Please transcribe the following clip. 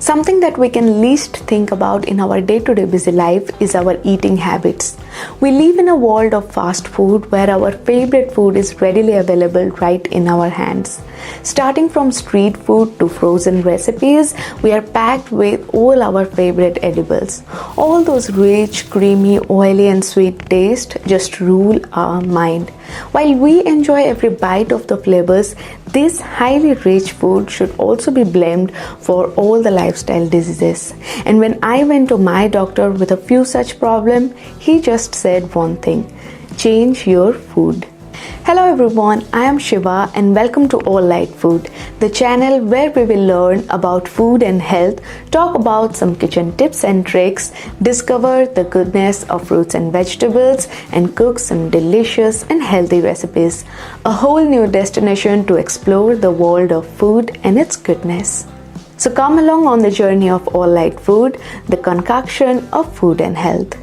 Something that we can least think about in our day-to-day busy life is our eating habits. We live in a world of fast food where our favorite food is readily available right in our hands. Starting from street food to frozen recipes, we are packed with all our favorite edibles. All those rich, creamy, oily and sweet tastes just rule our mind. While we enjoy every bite of the flavors, this highly rich food should also be blamed for all the lifestyle diseases. And when I went to my doctor with a few such problems, he just said one thing: change your food. Hello everyone, I am Shiva and welcome to Lite Food, the channel where we will learn about food and health, talk about some kitchen tips and tricks, discover the goodness of fruits and vegetables, and cook some delicious and healthy recipes. A whole new destination to explore the world of food and its goodness. So come along on the journey of Lite Food, the concoction of food and health.